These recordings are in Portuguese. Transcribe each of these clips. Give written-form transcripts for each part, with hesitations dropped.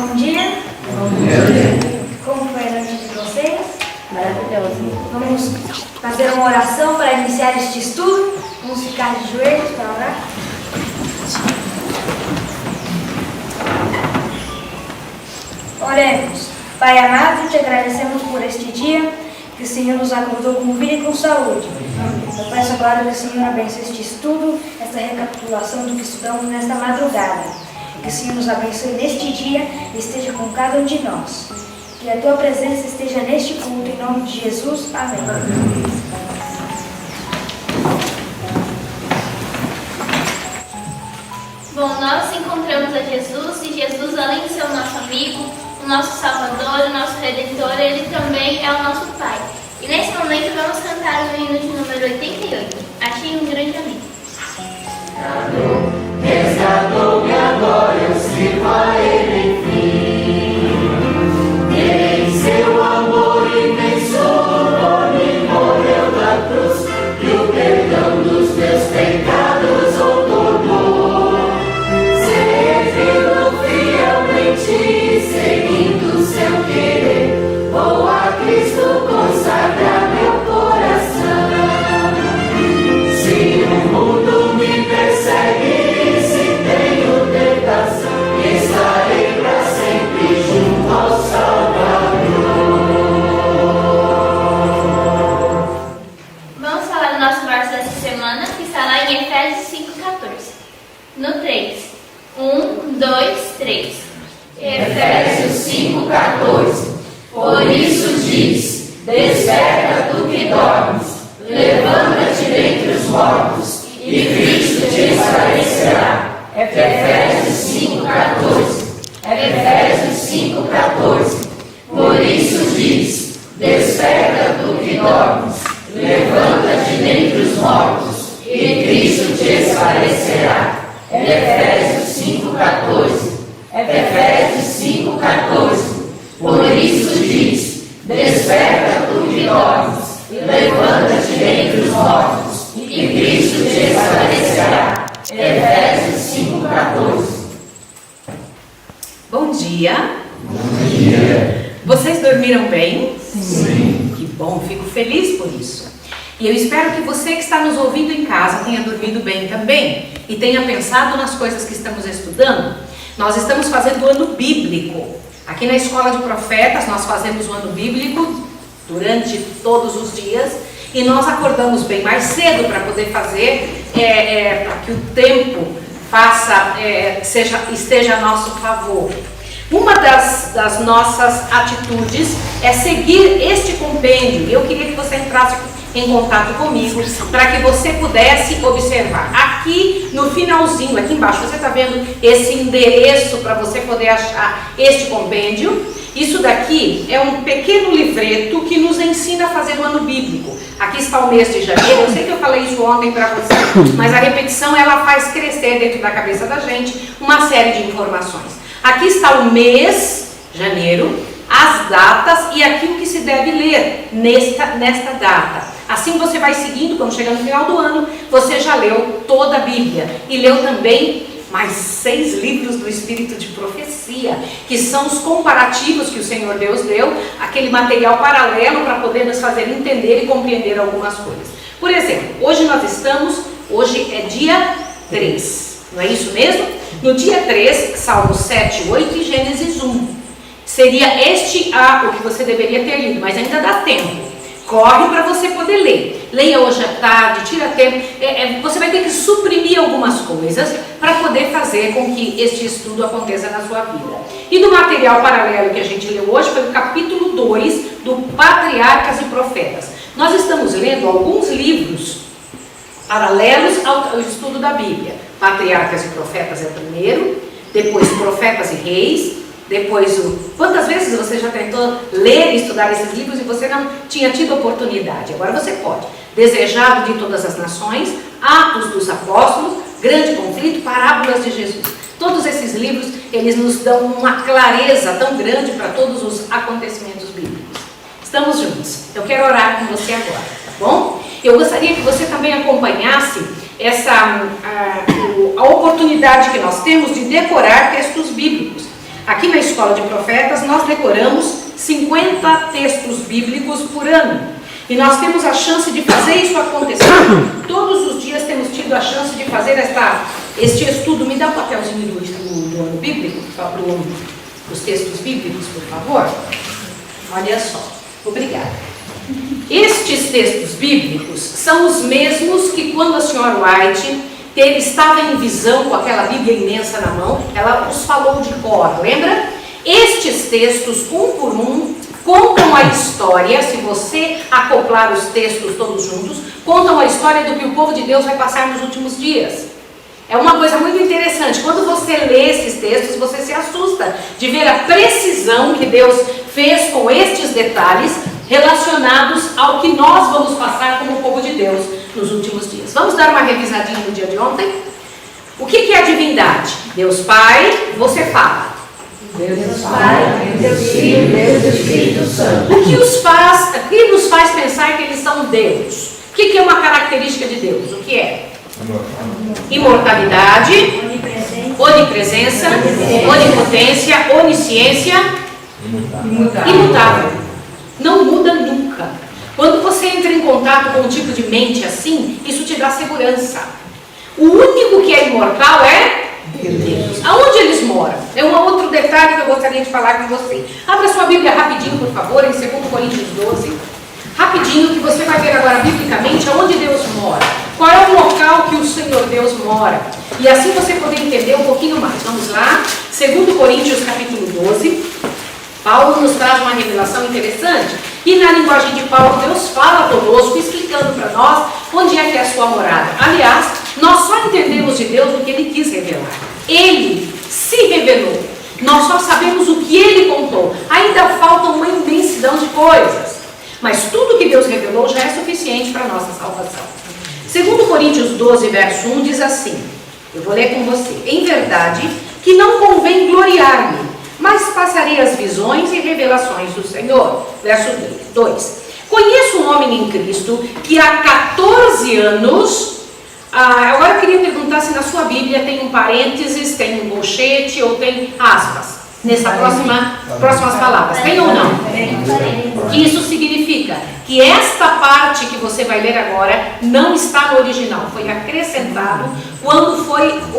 Bom dia. Bom dia. Como foi a noite de vocês? Maravilhoso. Vamos fazer uma oração para iniciar este estudo. Vamos ficar de joelhos para orar. Oremos. Pai amado, te agradecemos por este dia, que o Senhor nos acordou com vida e com saúde. Eu peço agora que o Senhor abençoe este estudo, esta recapitulação do que estudamos nesta madrugada. Que o Senhor nos abençoe neste dia e esteja com cada um de nós. Que a tua presença esteja neste culto, em nome de Jesus. Amém. Bom, nós encontramos a Jesus e Jesus, além de ser o nosso amigo, o nosso Salvador, o nosso Redentor, ele também é o nosso Pai. E nesse momento vamos cantar o hino de número 88. Achei um grande amigo. Resgatou-me agora, eu sirvo a Ele, enfim. Em seu amor imenso, por mim morreu na cruz, e o perdão dos meus pecados outorgou. Servindo fielmente, seguindo seu querer, vou a Cristo consagrar meu coração. Se o mundo me persegue, estarei para sempre junto ao Salvador. Vamos falar do nosso verso dessa semana, que está lá em Efésios 5,14. No 3. 1, 2, 3. Efésios 5,14. Por isso diz: desperta tu que dormes, levanta-te dentre os mortos, e Cristo te esclarecerá. Efésios 5,14. Efésios 5,14. Por isso diz: desperta tu que dormes, levanta-te dentre os mortos, e Cristo te esclarecerá. Efésios 5,14. Efésios 5,14. Por isso diz: desperta tu que dormes, levanta-te dentre os mortos, e Cristo te esclarecerá. Efésios 5,14. Bom dia. Bom dia. Vocês dormiram bem? Sim. Que bom, fico feliz por isso. E eu espero que você que está nos ouvindo em casa tenha dormido bem também e tenha pensado nas coisas que estamos estudando. Nós estamos fazendo o ano bíblico. Aqui na Escola de Profetas nós fazemos o ano bíblico durante todos os dias. E nós acordamos bem mais cedo para poder fazer, para que o tempo esteja a nosso favor. Uma das nossas atitudes é seguir este compêndio. Eu queria que você entrasse em contato comigo para que você pudesse observar. Aqui no finalzinho, aqui embaixo, você está vendo esse endereço para você poder achar este compêndio. Isso daqui é um pequeno livreto que nos ensina a fazer o ano bíblico. Aqui está o mês de janeiro. Eu sei que eu falei isso ontem para você, mas a repetição ela faz crescer dentro da cabeça da gente uma série de informações. Aqui está o mês, janeiro, as datas e aqui o que se deve ler nesta data. Assim você vai seguindo, quando chega no final do ano, você já leu toda a Bíblia e leu também mais 6 livros do Espírito de Profecia, que são os comparativos que o Senhor Deus deu, aquele material paralelo para poder nos fazer entender e compreender algumas coisas. Por exemplo, hoje é dia 3, não é isso mesmo? No dia 3, Salmos 7, 8 e Gênesis 1. Seria o que você deveria ter lido, mas ainda dá tempo. Corre para você poder ler. Leia hoje à tarde, tira tempo. Você vai ter que suprimir algumas coisas para poder fazer com que este estudo aconteça na sua vida. E do material paralelo que a gente leu hoje foi o capítulo 2 do Patriarcas e Profetas. Nós estamos lendo alguns livros paralelos ao estudo da Bíblia. Patriarcas e Profetas é o primeiro, depois Profetas e Reis. Depois, quantas vezes você já tentou ler e estudar esses livros e você não tinha tido oportunidade? Agora você pode. Desejado de Todas as Nações, Atos dos Apóstolos, Grande Conflito, Parábolas de Jesus. Todos esses livros, eles nos dão uma clareza tão grande para todos os acontecimentos bíblicos. Estamos juntos. Eu quero orar com você agora, tá bom? Eu gostaria que você também acompanhasse a oportunidade que nós temos de decorar textos bíblicos. Aqui na Escola de Profetas, nós decoramos 50 textos bíblicos por ano. E nós temos a chance de fazer isso acontecer. Todos os dias temos tido a chance de fazer este estudo. Me dá o papelzinho do ano bíblico, dos textos bíblicos, por favor. Olha só. Obrigada. Estes textos bíblicos são os mesmos que quando a senhora White estava em visão com aquela Bíblia imensa na mão, ela os falou de cor, lembra? Estes textos, um por um, contam a história, se você acoplar os textos todos juntos, contam a história do que o povo de Deus vai passar nos últimos dias. É uma coisa muito interessante. Quando você lê esses textos, você se assusta de ver a precisão que Deus fez com estes detalhes relacionados ao que nós vamos passar como povo de Deus nos últimos dias. Vamos dar uma revisadinha no dia de ontem? O que é a divindade? Deus Pai, você fala. Deus Pai, Deus Filho, Deus Espírito Santo. O que nos faz pensar que eles são Deus? O que é uma característica de Deus? O que é? Imortalidade, onipresença, onipotência, onisciência, imutável. Não muda nunca. Quando você entra em contato com um tipo de mente assim, isso te dá segurança. O único que é imortal é Deus. Aonde eles moram? É um outro detalhe que eu gostaria de falar com você. Abra sua Bíblia rapidinho, por favor, em 2 Coríntios 12. Rapidinho, que você vai ver agora biblicamente aonde Deus mora. Qual é o local que o Senhor Deus mora. E assim você poder entender um pouquinho mais. Vamos lá. 2 Coríntios capítulo 12. Paulo nos traz uma revelação interessante. E na linguagem de Paulo, Deus fala conosco, explicando para nós onde é que é a sua morada. Aliás, nós só entendemos de Deus o que Ele quis revelar. Ele se revelou. Nós só sabemos o que Ele contou. Ainda falta uma imensidão de coisas. Mas tudo que Deus revelou já é suficiente para a nossa salvação. 2 Coríntios 12, verso 1 diz assim. Eu vou ler com você. Em verdade, que não convém gloriar-me, mas passarei as visões e revelações do Senhor. Verso 2. Conheço um homem em Cristo que há 14 anos... agora eu queria perguntar se na sua Bíblia tem um parênteses, tem um colchete ou tem aspas. Nessas próximas palavras. Tem ou não? O que isso significa? Que esta parte que você vai ler agora não está no original. Foi acrescentado quando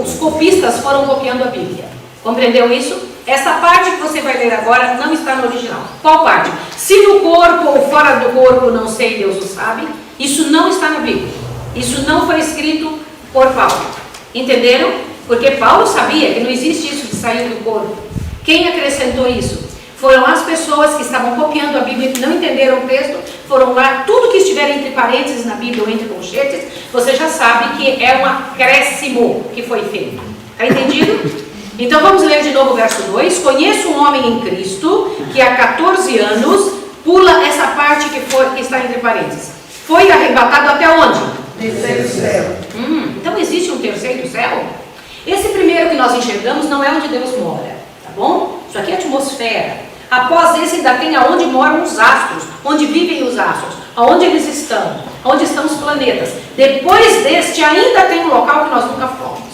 os copistas foram copiando a Bíblia. Compreendeu isso? Essa parte que você vai ler agora não está no original. Qual parte? Se no corpo ou fora do corpo, não sei, Deus o sabe. Isso não está na Bíblia. Isso não foi escrito por Paulo. Entenderam? Porque Paulo sabia que não existe isso de sair do corpo. Quem acrescentou isso? Foram as pessoas que estavam copiando a Bíblia, que não entenderam o texto, foram lá, tudo que estiver entre parênteses na Bíblia ou entre colchetes, você já sabe que é um acréscimo que foi feito. Está entendido? Então vamos ler de novo o verso 2. Conheço um homem em Cristo que há 14 anos, pula essa parte que está entre parênteses. Foi arrebatado até onde? Terceiro céu. Então existe um terceiro céu? Esse primeiro que nós enxergamos não é onde Deus mora. Bom? Isso aqui é atmosfera. Após esse ainda tem aonde moram os astros, onde vivem os astros, aonde eles estão, onde estão os planetas. Depois deste ainda tem um local que nós nunca fomos.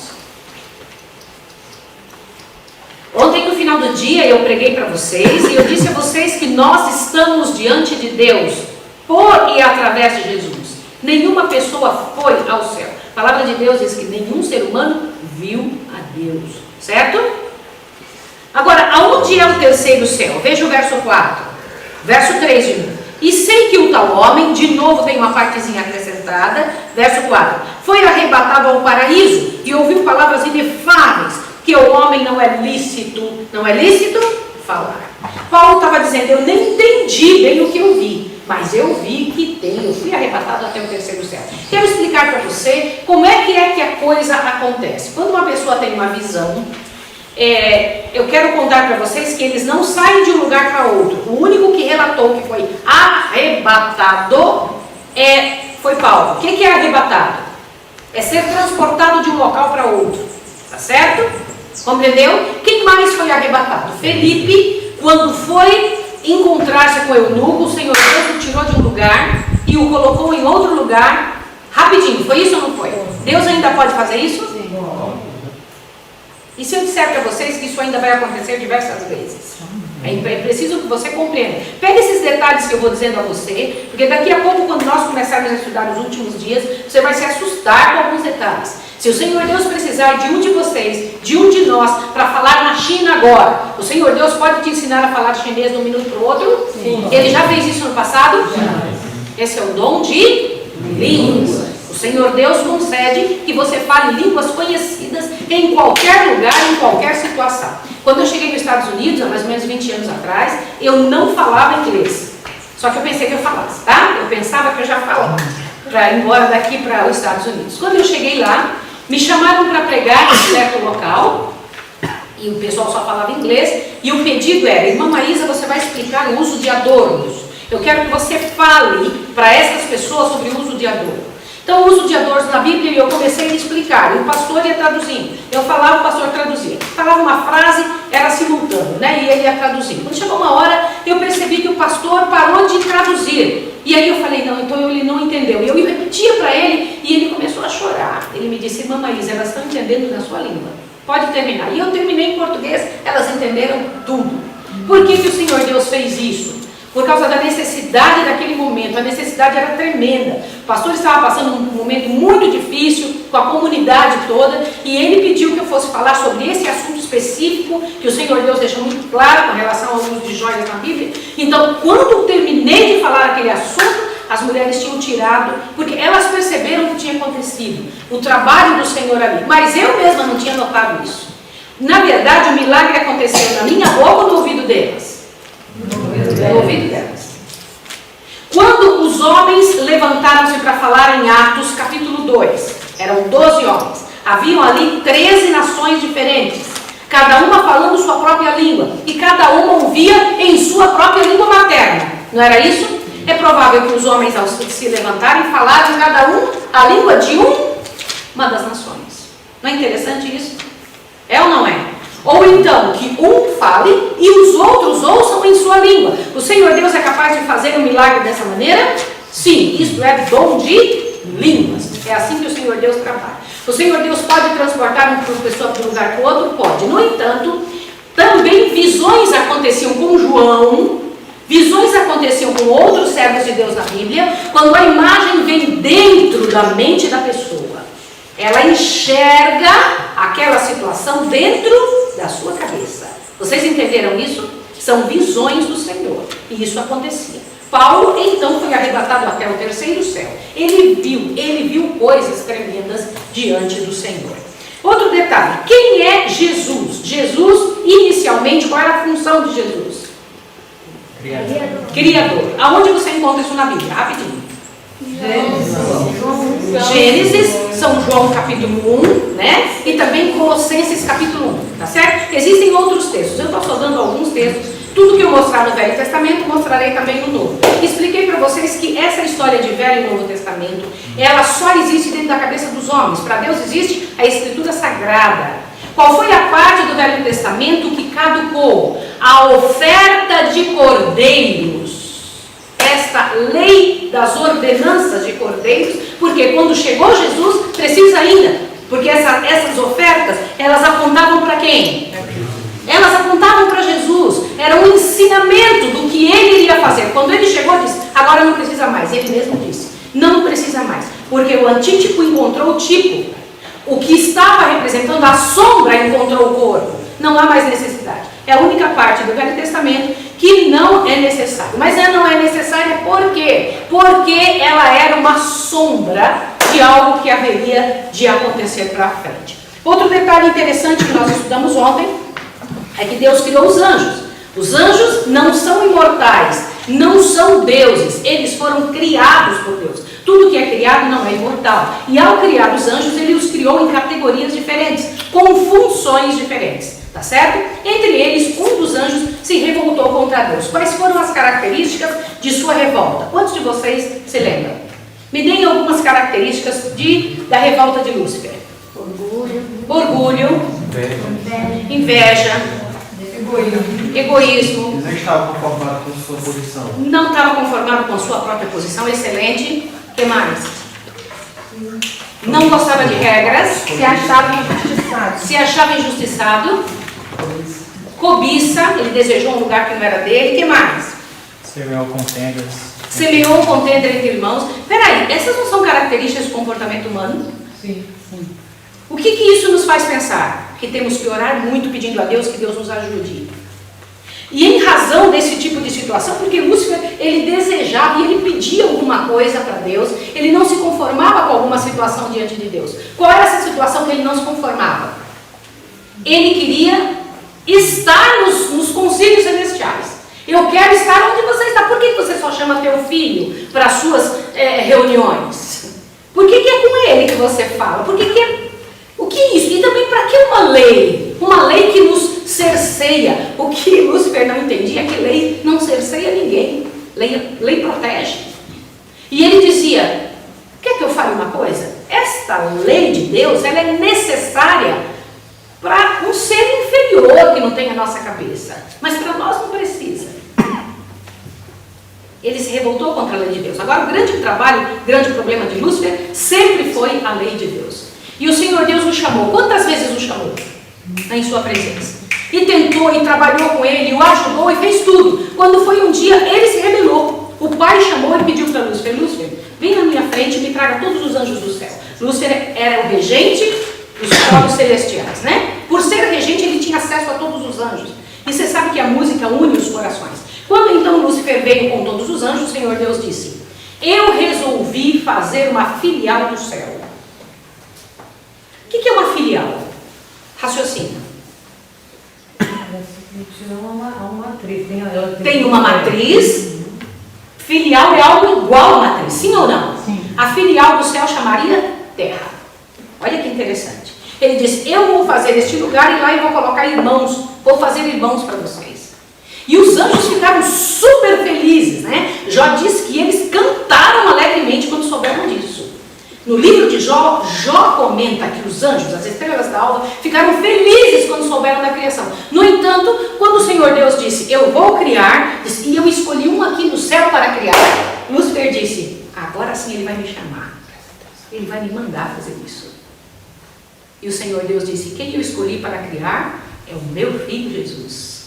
Ontem no final do dia eu preguei para vocês e eu disse a vocês que nós estamos diante de Deus por e através de Jesus. Nenhuma pessoa foi ao céu. A palavra de Deus diz que nenhum ser humano viu a Deus. Certo? Agora, aonde é o terceiro céu? Veja o verso 4. Verso 3 de novo. E sei que o tal homem, de novo tem uma partezinha acrescentada, verso 4, foi arrebatado ao paraíso e ouviu palavras inefáveis, que o homem não é lícito falar. Paulo estava dizendo, eu nem entendi bem o que eu vi, mas eu vi que eu fui arrebatado até o terceiro céu. Quero explicar para você como é que a coisa acontece. Quando uma pessoa tem uma visão, eu quero contar para vocês que eles não saem de um lugar para outro. O único que relatou que foi arrebatado foi Paulo. O que é arrebatado? É ser transportado de um local para outro. Tá certo? Compreendeu? Quem mais foi arrebatado? Felipe, quando foi encontrar-se com o eunuco, o Senhor Deus o tirou de um lugar e o colocou em outro lugar. Rapidinho, foi isso ou não foi? Deus ainda pode fazer isso? E se eu disser para vocês que isso ainda vai acontecer diversas vezes? É preciso que você compreenda. Pega esses detalhes que eu vou dizendo a você, porque daqui a pouco, quando nós começarmos a estudar os últimos dias, você vai se assustar com alguns detalhes. Se o Senhor Deus precisar de um de vocês, de um de nós, para falar na China agora, o Senhor Deus pode te ensinar a falar chinês de um minuto para o outro? Sim. Ele já fez isso no passado? Já. Esse é o dom de línguas. O Senhor Deus concede que você fale línguas conhecidas em qualquer lugar, em qualquer situação. Quando eu cheguei nos Estados Unidos, há mais ou menos 20 anos atrás, eu não falava inglês. Só que eu pensei que eu falasse, tá? Eu pensava que eu já falava, para ir embora daqui para os Estados Unidos. Quando eu cheguei lá, me chamaram para pregar em certo local, e o pessoal só falava inglês, e o pedido era: irmã Maísa, você vai explicar o uso de adornos. Eu quero que você fale para essas pessoas sobre o uso de adorno. Então, o uso de adornos na Bíblia, eu comecei a explicar, e o pastor ia traduzindo. Eu falava, o pastor traduzia. Falava uma frase, era simultâneo, né? E ele ia traduzindo. Quando chegou uma hora, eu percebi que o pastor parou de traduzir. E aí eu falei, não, então ele não entendeu. E eu repetia para ele, e ele começou a chorar. Ele me disse: irmã Maísa, elas estão entendendo na sua língua. Pode terminar. E eu terminei em português, elas entenderam tudo. Por que que o Senhor Deus fez isso? Por causa da necessidade daquele momento. A necessidade era tremenda. O pastor estava passando um momento muito difícil com a comunidade toda, e ele pediu que eu fosse falar sobre esse assunto específico, que o Senhor Deus deixou muito claro com relação ao uso de joias na Bíblia. Então, quando eu terminei de falar aquele assunto, as mulheres tinham tirado, porque elas perceberam o que tinha acontecido, o trabalho do Senhor ali. Mas eu mesma não tinha notado isso. Na verdade, o milagre aconteceu na minha boca ou no ouvido delas? No ouvido delas. Quando os homens levantaram-se para falar em Atos capítulo 2, eram 12 homens, haviam ali 13 nações diferentes, cada uma falando sua própria língua, e cada uma ouvia em sua própria língua materna, não era isso? É provável que os homens, ao se levantarem, falaram cada um a língua de uma das nações. Não é interessante isso? É ou não é? Ou então, que um fale e os outros ouçam em sua língua. O Senhor Deus é capaz de fazer um milagre dessa maneira? Sim, isso é dom de línguas. É assim que o Senhor Deus trabalha. O Senhor Deus pode transportar uma pessoa de um lugar para o outro? Pode. No entanto, também visões aconteciam com João, visões aconteciam com outros servos de Deus na Bíblia, quando a imagem vem dentro da mente da pessoa. Ela enxerga aquela situação dentro da sua cabeça. Vocês entenderam isso? São visões do Senhor. E isso acontecia. Paulo, então, foi arrebatado até o terceiro céu. Ele viu coisas tremendas diante do Senhor. Outro detalhe: quem é Jesus? Jesus, inicialmente, qual era a função de Jesus? Criador. Aonde você encontra isso na Bíblia? Rapidinho. Gênesis, São João capítulo 1, né? E também Colossenses capítulo 1, tá certo? Existem outros textos, eu estou só dando alguns textos. Tudo que eu mostrar no Velho Testamento, mostrarei também no Novo. Expliquei para vocês que essa história de Velho e Novo Testamento, ela só existe dentro da cabeça dos homens. Para Deus existe a Escritura Sagrada. Qual foi a parte do Velho Testamento que caducou? A oferta de cordeiros. Esta lei das ordenanças de cordeiros, porque quando chegou Jesus, precisa ainda, porque essas ofertas, elas apontavam para quem? Elas apontavam para Jesus, era um ensinamento do que ele iria fazer. Quando ele chegou, disse: agora não precisa mais. Ele mesmo disse: não precisa mais, porque o antítipo encontrou o tipo, o que estava representando a sombra encontrou o corpo. Não há mais necessidade. É a única parte do Velho Testamento que não é necessário. Mas ela não é necessária por quê? Porque ela era uma sombra de algo que haveria de acontecer para frente. Outro detalhe interessante que nós estudamos ontem é que Deus criou os anjos. Os anjos não são imortais, não são deuses, eles foram criados por Deus. Tudo que é criado não é imortal. E ao criar os anjos, ele os criou em categorias diferentes, com funções diferentes. Tá certo? Entre eles, um dos anjos se revoltou contra Deus. Quais foram as características de sua revolta? Quantos de vocês se lembram? Me deem algumas características da revolta de Lúcifer. Orgulho. Inveja. Egoísmo. Ele não estava conformado com sua posição. Não estava conformado com sua própria posição. Excelente. O que mais? Não gostava de regras. Se achava injustiçado. Se achava injustiçado. Cobiça, ele desejou um lugar que não era dele. O que mais? Semeou contendas. Semeou contenda entre irmãos. Peraí, essas não são características do comportamento humano? Sim, sim. O que isso nos faz pensar? Que temos que orar muito pedindo a Deus que Deus nos ajude. E em razão desse tipo de situação, porque Lúcifer, ele desejava e ele pedia alguma coisa para Deus, ele não se conformava com alguma situação diante de Deus. Qual era essa situação que ele não se conformava? Ele queria estar nos concílios celestiais. Eu quero estar onde você está. Por que você só chama teu filho para as suas reuniões? Por que é com ele que você fala? O que é isso? E também para que uma lei? Uma lei que nos cerceia. O que Lúcifer não entendia é que lei não cerceia ninguém. Lei protege. E ele dizia, quer que eu fale uma coisa? Esta lei de Deus, ela é necessária para um ser inferior que não tem a nossa cabeça. Mas para nós não precisa. Ele se revoltou contra a lei de Deus. Agora o grande problema de Lúcifer sempre foi a lei de Deus. E o Senhor Deus o chamou. Quantas vezes o chamou? Em sua presença. E tentou, e trabalhou com ele, o ajudou e fez tudo. Quando foi um dia, ele se rebelou. O pai chamou e pediu para Lúcifer, Lúcifer, vem na minha frente e me traga todos os anjos do céu. Lúcifer era o regente dos povos celestiais, né? Por ser regente, ele tinha acesso a todos os anjos. E você sabe que a música une os corações. Quando então Lúcifer veio com todos os anjos, o Senhor Deus disse, eu resolvi fazer uma filial do céu. O que é uma filial? Raciocínio. Uma matriz. Tem uma matriz. Filial é algo igual à matriz, sim ou não? Sim. A filial do céu chamaria terra. Olha que interessante. Ele disse, eu vou fazer este lugar e lá eu vou colocar irmãos. Vou fazer irmãos para vocês. E os anjos ficaram super felizes, né? Jó diz que eles cantaram alegremente quando souberam disso. No livro de Jó, Jó comenta que os anjos, as estrelas da alva, ficaram felizes quando souberam da criação. No entanto, quando o Senhor Deus disse, eu vou criar, e eu escolhi um aqui no céu para criar, Lúcifer disse, agora sim ele vai me chamar. Ele vai me mandar fazer isso. E o Senhor Deus disse, quem eu escolhi para criar é o meu filho Jesus.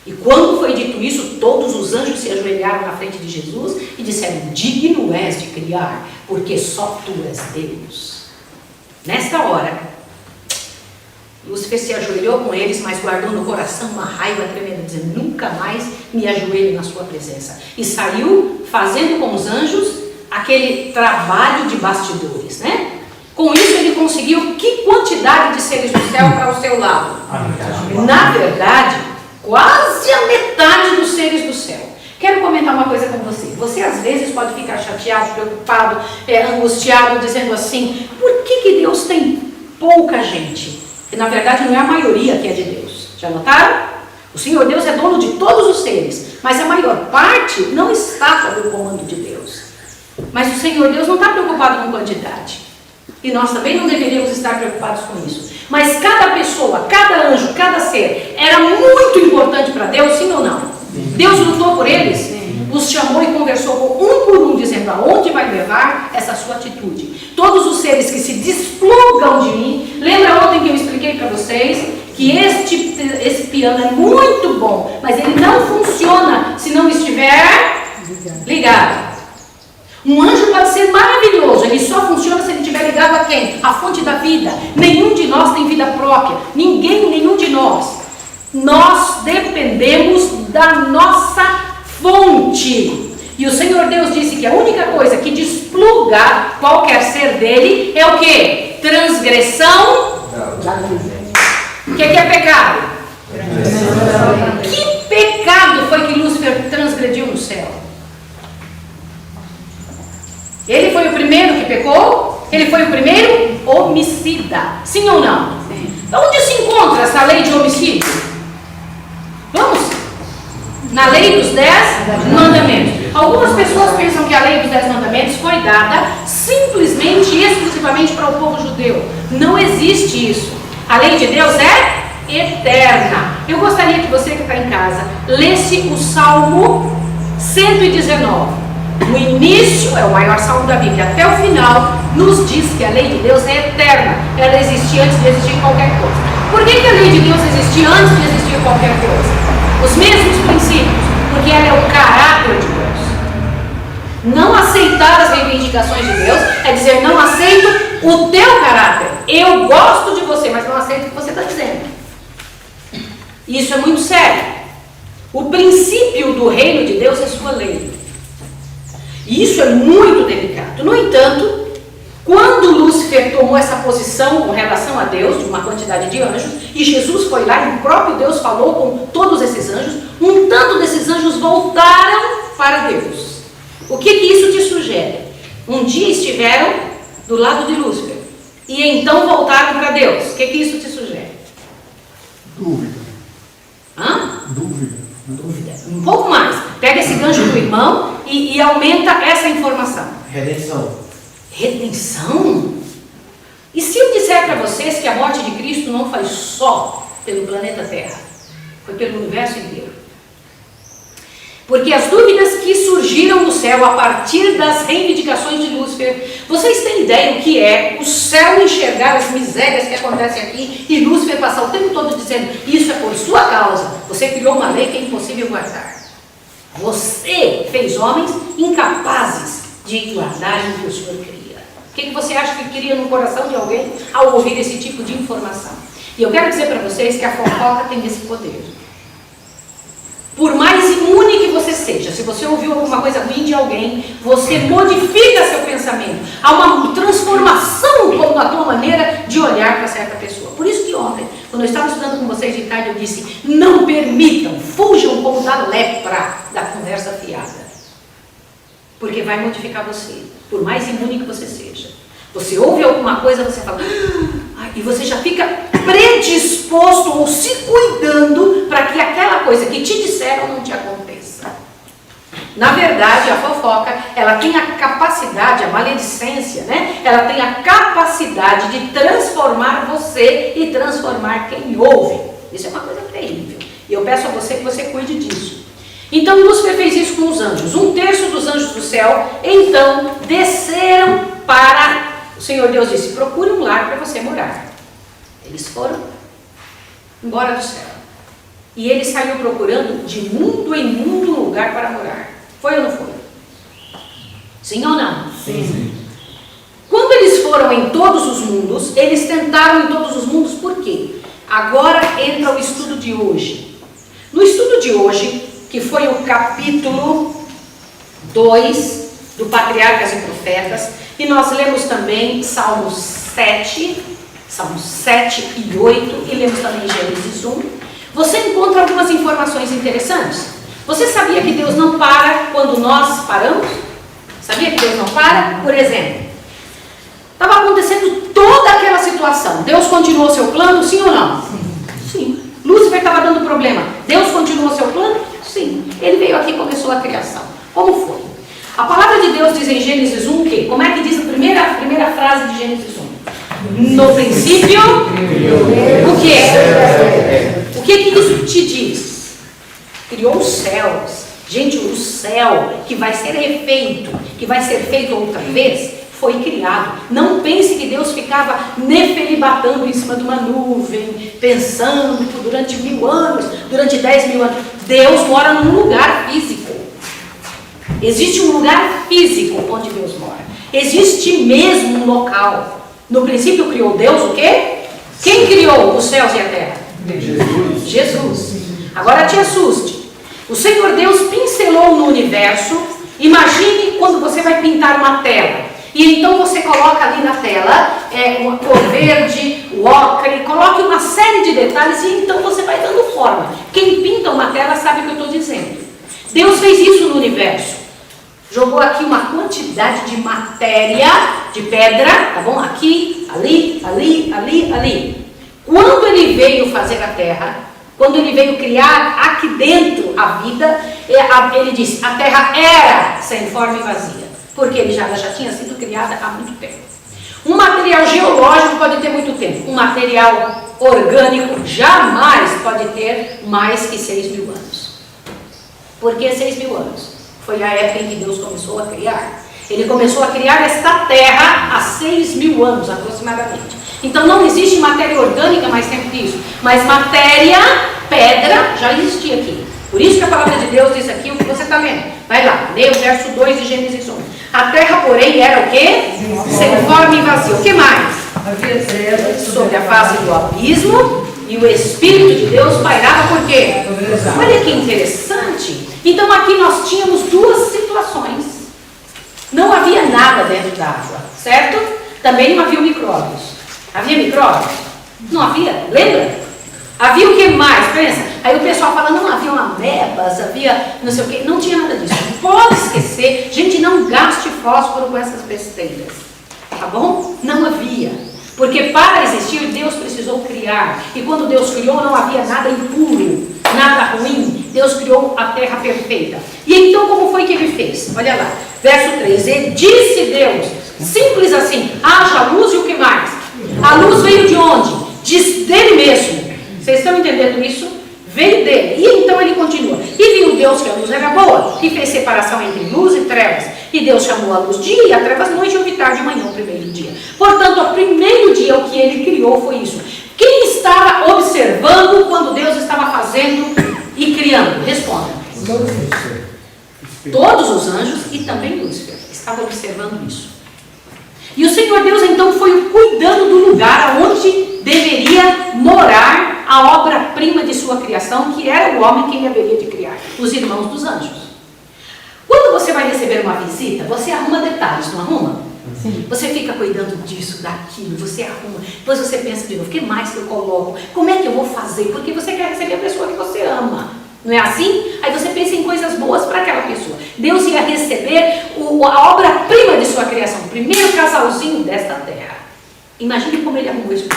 E quando foi dito isso, todos os anjos se ajoelharam na frente de Jesus e disseram, digno és de criar, porque só tu és Deus. Nesta hora, Lúcifer se ajoelhou com eles, mas guardou no coração uma raiva tremenda, dizendo, nunca mais me ajoelho na sua presença. E saiu fazendo com os anjos aquele trabalho de bastidores, né? Com isso ele conseguiu que quantidade de seres do céu para o seu lado? Na verdade, quase a metade dos seres do céu. Quero comentar uma coisa com você. Você às vezes pode ficar chateado, preocupado, angustiado, dizendo assim, por que Deus tem pouca gente? E na verdade não é a maioria que é de Deus. Já notaram? O Senhor Deus é dono de todos os seres, mas a maior parte não está sob o comando de Deus. Mas o Senhor Deus não está preocupado com quantidade. E nós também não deveríamos estar preocupados com isso. Mas cada pessoa, cada anjo, cada ser era muito importante para Deus, sim ou não? Sim. Deus lutou por eles, os chamou e conversou com um por um, dizendo aonde vai levar essa sua atitude. Todos os seres que se desplugam de mim, lembra ontem que eu expliquei para vocês que esse piano é muito bom, mas ele não funciona se não estiver ligado. Um anjo pode ser maravilhoso, ele só funciona se ele estiver ligado a quem? A fonte da vida. Nenhum de nós tem vida própria. Nenhum de nós. Nós dependemos da nossa fonte. E o Senhor Deus disse que a única coisa que despluga qualquer ser dele é o quê? Transgressão. O que é pecado? Que pecado foi que Lúcifer transgrediu no céu? Ele foi o primeiro que pecou? Ele foi o primeiro homicida. Sim ou não? Sim. Onde se encontra essa lei de homicídio? Vamos? Na lei dos 10 mandamentos. Algumas pessoas pensam que a lei dos 10 mandamentos foi dada simplesmente e exclusivamente para o povo judeu. Não existe isso. A lei de Deus é eterna. Eu gostaria que você que está em casa lesse o Salmo 119. O início é o maior salmo da Bíblia, até o final nos diz que a lei de Deus é eterna, ela existe antes de existir qualquer coisa. Por que a lei de Deus existia antes de existir qualquer coisa? Os mesmos princípios, porque ela é o caráter de Deus. Não aceitar as reivindicações de Deus é dizer, não aceito o teu caráter. Eu gosto de você, mas não aceito o que você está dizendo. Isso é muito sério. O princípio do reino de Deus é sua lei. E isso é muito delicado. No entanto, quando Lúcifer tomou essa posição com relação a Deus, de uma quantidade de anjos, e Jesus foi lá e o próprio Deus falou com todos esses anjos, um tanto desses anjos voltaram para Deus. O que isso te sugere? Um dia estiveram do lado de Lúcifer e então voltaram para Deus. O que isso te sugere? Dúvida. Hã? Dúvida. Um pouco mais. Pega esse gancho do irmão e aumenta essa informação. Redenção. Redenção? E se eu disser para vocês que a morte de Cristo não foi só pelo planeta Terra, foi pelo universo inteiro? Porque as dúvidas que surgiram no céu a partir das reivindicações de Lúcifer, vocês têm ideia o que é o céu enxergar as misérias que acontecem aqui e Lúcifer passar o tempo todo dizendo, isso é por sua causa, você criou uma lei que é impossível guardar. Você fez homens incapazes de guardarem o que o Senhor queria. O que você acha que queria no coração de alguém ao ouvir esse tipo de informação? E eu quero dizer para vocês que a fofoca tem esse poder. Por mais imune que você seja, se você ouviu alguma coisa ruim de alguém, você modifica seu pensamento. Há uma transformação na tua maneira de olhar para certa pessoa. Por isso que ontem, quando eu estava estudando com vocês de tarde, eu disse, não permitam, fujam como da lepra da conversa fiada. Porque vai modificar você, por mais imune que você seja. Você ouve alguma coisa, você fala, e você já fica predisposto ou se cuidando para que aquela coisa que te disseram não te aconteça. Na verdade, a fofoca, ela tem a capacidade, a maledicência, né? Ela tem a capacidade de transformar você e transformar quem ouve. Isso é uma coisa terrível. E eu peço a você que você cuide disso. Então, Lúcifer fez isso com os anjos. 1/3 dos anjos do céu, então, desceram para... O Senhor Deus disse, procure um lar para você morar. Eles foram embora do céu. E ele saiu procurando de mundo em mundo um lugar para morar. Foi ou não foi? Sim ou não? Sim. Quando eles foram em todos os mundos, eles tentaram em todos os mundos, por quê? Agora entra o estudo de hoje. No estudo de hoje, que foi o capítulo 2 do Patriarcas e Profetas, e nós lemos também Salmos 7 e 8, e lemos também Gênesis 1, você encontra algumas informações interessantes. Você sabia que Deus não para quando nós paramos? Sabia que Deus não para? Por exemplo, estava acontecendo toda aquela situação. Deus continuou seu plano, sim ou não? Sim. Lúcifer estava dando problema. Deus continuou seu plano? Sim. Ele veio aqui e começou a criação. Como foi? A palavra de Deus diz em Gênesis 1 que, como é que diz a primeira frase de Gênesis 1? No princípio, o que é? O que isso te diz? Criou os céus. Gente, o céu que vai ser refeito, que vai ser feito outra vez, foi criado. Não pense que Deus ficava nefelibatando em cima de uma nuvem, pensando durante 1000 anos, durante 10.000 anos. Deus mora num lugar físico. Existe um lugar físico onde Deus mora. Existe mesmo um local. No princípio criou Deus o quê? Quem criou os céus e a terra? Jesus. Agora te assuste. O Senhor Deus pincelou no universo. Imagine quando você vai pintar uma tela. E então você coloca ali na tela uma cor verde, o ocre, coloque uma série de detalhes e então você vai dando forma. Quem pinta uma tela sabe o que eu estou dizendo. Deus fez isso no universo. Jogou aqui uma quantidade de matéria, de pedra, tá bom? Aqui, ali, ali, ali, ali. Quando ele veio fazer a terra, quando ele veio criar aqui dentro a vida, ele disse, a terra era sem forma e vazia. Porque ela já tinha sido criada há muito tempo. Um material geológico pode ter muito tempo. Um material orgânico jamais pode ter mais que 6.000 anos. Por que 6.000 anos? Foi a época em que Deus começou a criar. Ele começou a criar esta terra há 6.000 anos aproximadamente. Então não existe matéria orgânica mais tempo que isso. Mas matéria, pedra, já existia aqui. Por isso que a palavra de Deus diz aqui o que você está lendo. Vai lá, lê o verso 2 de Gênesis 1. A terra, porém, era o quê? Sem forma e vazia. O que mais? Havia trevas Sobre a face do abismo, e o Espírito de Deus pairava por quê? Olha que interessante. Então aqui nós tínhamos duas situações. Não havia nada dentro da água, certo? Também não havia micróbios. Havia micróbios? Não havia, lembra? Havia o que mais? Pensa. Aí o pessoal fala, não, havia amebas, havia não sei o que. Não tinha nada disso. Pode esquecer. Gente, não gaste fósforo com essas besteiras. Tá bom? Não havia. Porque para existir, Deus precisou criar. E quando Deus criou, não havia nada impuro, nada ruim. Deus criou a terra perfeita. E então, como foi que ele fez? Olha lá, verso 3. Ele disse Deus, simples assim, haja luz e o que mais? A luz veio de onde? Dele mesmo. Vocês estão entendendo isso? Veio dele. E então ele continua. E viu Deus que a luz era boa, e fez separação entre luz e trevas. E Deus chamou a luz dia e a trevas noite, e houve tarde e manhã o primeiro dia. Portanto, o primeiro dia o que ele criou foi isso. Quem estava observando quando Deus estava fazendo e criando? Responda. Todos os anjos e também Lúcifer estavam observando isso. E o Senhor Deus então foi cuidando do lugar onde deveria morar a obra-prima de sua criação, que era o homem que ele haveria de criar, os irmãos dos anjos. Quando você vai receber uma visita, você arruma detalhes, não arruma? Sim. Você fica cuidando disso, daquilo, você arruma. Depois você pensa de novo, o que mais que eu coloco? Como é que eu vou fazer? Porque você quer receber a pessoa que você ama. Não é assim? Aí você pensa em coisas boas para aquela pessoa. Deus ia receber a obra-prima de sua criação, o primeiro casalzinho desta terra. Imagine como ele arrumou isso.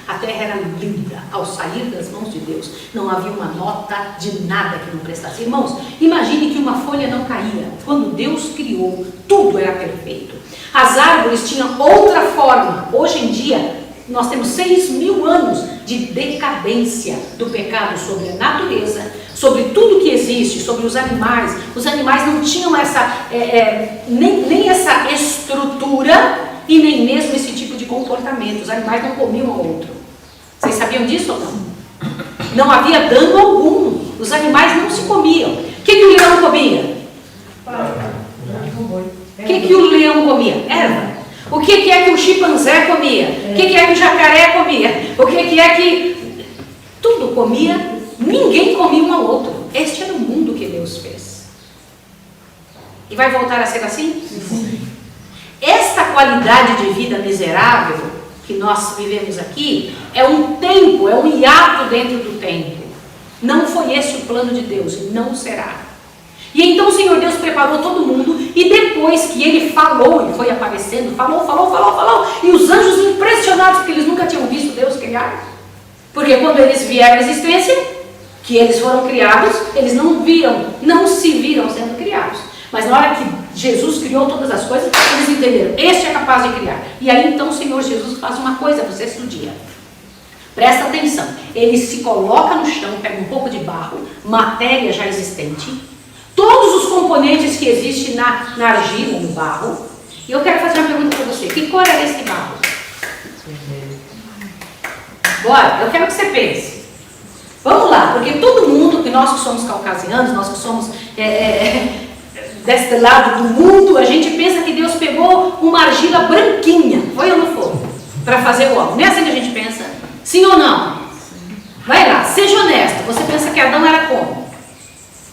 A terra era linda ao sair das mãos de Deus. Não havia uma nota de nada que não prestasse. Irmãos, imagine que uma folha não caía. Quando Deus criou, tudo era perfeito. As árvores tinham outra forma. Hoje em dia, nós temos 6.000 anos de decadência do pecado sobre a natureza, sobre tudo que existe, sobre os animais. Os animais não tinham essa, nem essa estrutura e nem mesmo esse tipo de comportamento. Os animais não comiam ao outro. Vocês sabiam disso ou não? Não havia dano algum. Os animais não se comiam. O que o leão comia? O que o leão comia? Erva. O que é que o chimpanzé comia? O que é que o jacaré comia? O que é que... Tudo comia, ninguém comia um ao outro. Este era o mundo que Deus fez. E vai voltar a ser assim? Sim. Esta qualidade de vida miserável que nós vivemos aqui é um tempo, é um hiato dentro do tempo. Não foi esse o plano de Deus e não será. E então o Senhor Deus preparou todo mundo, e depois que ele falou, e foi aparecendo, falou, e os anjos impressionados, porque eles nunca tinham visto Deus criar. Porque quando eles vieram à existência, que eles foram criados, eles não se viram sendo criados. Mas na hora que Jesus criou todas as coisas, eles entenderam, este é capaz de criar. E aí então o Senhor Jesus faz uma coisa no sexto dia. Presta atenção, ele se coloca no chão, pega um pouco de barro, matéria já existente, todos os componentes que existem na argila, no barro. E eu quero fazer uma pergunta para você, que cor é esse barro? Agora, eu quero que você pense. Vamos lá, porque todo mundo, que nós que somos caucasianos, nós que somos deste lado do mundo, a gente pensa que Deus pegou uma argila branquinha, foi ou não foi? Para fazer o homem. Não é assim que a gente pensa? Sim ou não? Vai lá, seja honesto. Você pensa que Adão era como?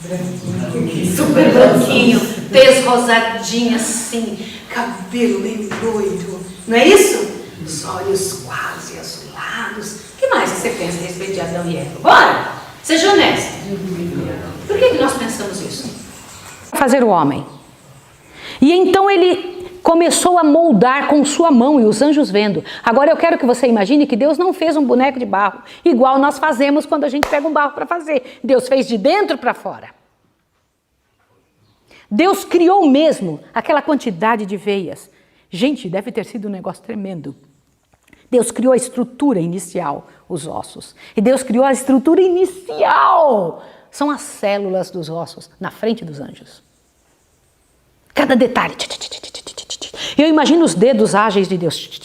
Branquinho. Super branquinho, tez rosadinha assim, cabelo meio loiro. Não é isso? Os olhos quase azulados. O que mais você pensa a respeito de Adão e Eva? Bora! Seja honesto. Por que nós pensamos isso? Fazer o homem. E então ele começou a moldar com sua mão e os anjos vendo. Agora eu quero que você imagine que Deus não fez um boneco de barro igual nós fazemos quando a gente pega um barro para fazer. Deus fez de dentro para fora. Deus criou mesmo aquela quantidade de veias. Gente, deve ter sido um negócio tremendo. Deus criou a estrutura inicial, os ossos. E Deus criou a estrutura inicial. São as células dos ossos na frente dos anjos. cada detalhe. Eu imagino os dedos ágeis de Deus.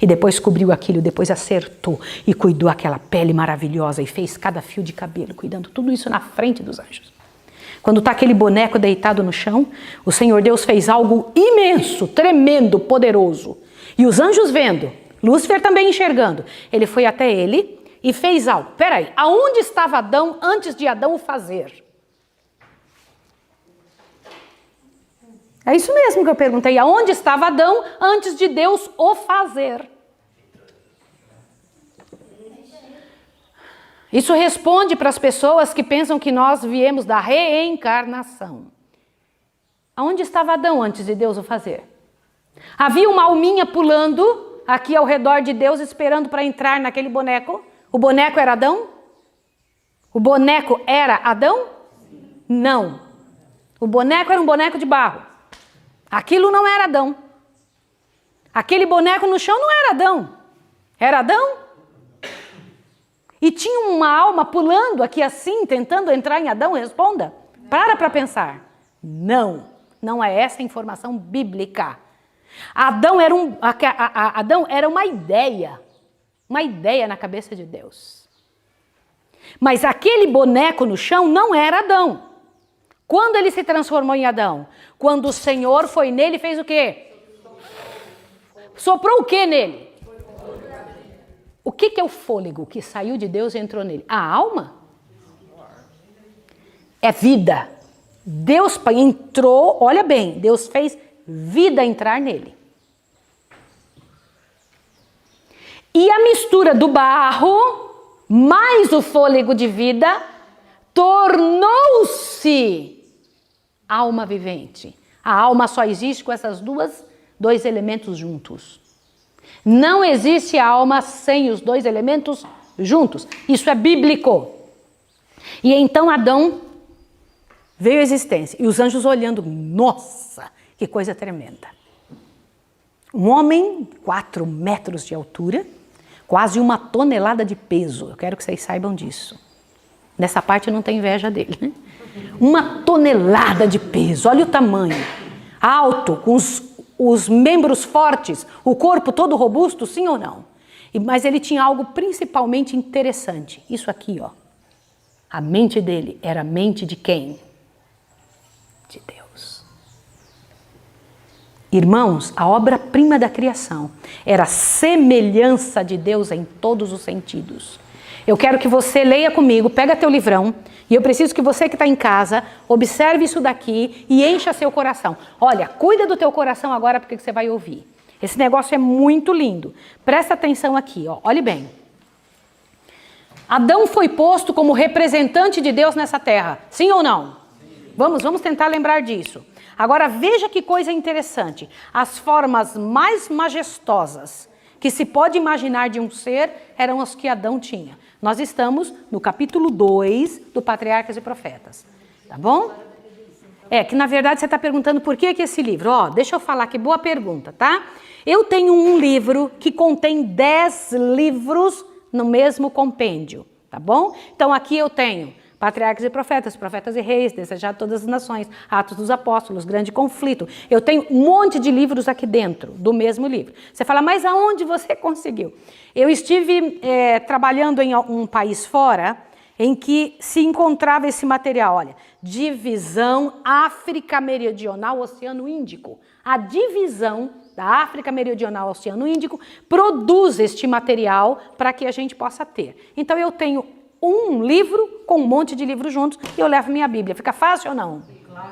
E depois cobriu aquilo, depois acertou e cuidou aquela pele maravilhosa e fez cada fio de cabelo, cuidando tudo isso na frente dos anjos. Quando está aquele boneco deitado no chão, o Senhor Deus fez algo imenso, tremendo, poderoso. E os anjos vendo, Lúcifer também enxergando, ele foi até ele e fez algo. Peraí, aonde estava Adão antes de Adão o fazer? É isso mesmo que eu perguntei. Aonde estava Adão antes de Deus o fazer? Isso responde para as pessoas que pensam que nós viemos da reencarnação. Aonde estava Adão antes de Deus o fazer? Havia uma alminha pulando aqui ao redor de Deus, esperando para entrar naquele boneco. O boneco era Adão? O boneco era Adão? Não. O boneco era um boneco de barro. Aquilo não era Adão. Aquele boneco no chão não era Adão. Era Adão? E tinha uma alma pulando aqui assim, tentando entrar em Adão? Responda. Para pensar. Não. Não é essa a informação bíblica. Adão era uma ideia. Uma ideia na cabeça de Deus. Mas aquele boneco no chão não era Adão. Quando ele se transformou em Adão? Quando o Senhor foi nele e fez o quê? Soprou o quê nele? O que é o fôlego que saiu de Deus e entrou nele? A alma? É vida. Deus entrou, olha bem, Deus fez vida entrar nele. E a mistura do barro mais o fôlego de vida tornou-se alma vivente. A alma só existe com esses dois elementos juntos. Não existe alma sem os dois elementos juntos. Isso é bíblico. E então Adão veio à existência. E os anjos olhando, nossa, que coisa tremenda. Um homem, 4 metros de altura, quase 1 tonelada de peso. Eu quero que vocês saibam disso. Nessa parte eu não tenho inveja dele, né? 1 tonelada de peso, olha o tamanho. Alto, com os membros fortes, o corpo todo robusto, sim ou não? Mas ele tinha algo principalmente interessante. Isso aqui, ó. A mente dele era a mente de quem? De Deus. Irmãos, a obra-prima da criação era a semelhança de Deus em todos os sentidos. Eu quero que você leia comigo, pega teu livrão, e eu preciso que você que está em casa, observe isso daqui e encha seu coração. Olha, cuida do teu coração agora porque você vai ouvir. Esse negócio é muito lindo. Presta atenção aqui, ó. Olhe bem. Adão foi posto como representante de Deus nessa terra, sim ou não? Vamos tentar lembrar disso. Agora veja que coisa interessante. As formas mais majestosas que se pode imaginar de um ser eram as que Adão tinha. Nós estamos no capítulo 2 do Patriarcas e Profetas, tá bom? Que na verdade você está perguntando por que esse livro. Ó, deixa eu falar, que boa pergunta, tá? Eu tenho um livro que contém 10 livros no mesmo compêndio, tá bom? Então aqui eu tenho Patriarcas e Profetas, Profetas e Reis, Desejar Todas as Nações, Atos dos Apóstolos, Grande Conflito. Eu tenho um monte de livros aqui dentro do mesmo livro. Você fala, mas aonde você conseguiu? Eu estive trabalhando em um país fora em que se encontrava esse material. Olha, divisão África Meridional, Oceano Índico. A divisão da África Meridional, Oceano Índico, produz este material para que a gente possa ter. Então eu tenho um livro com um monte de livros juntos e eu levo minha Bíblia. Fica fácil ou não?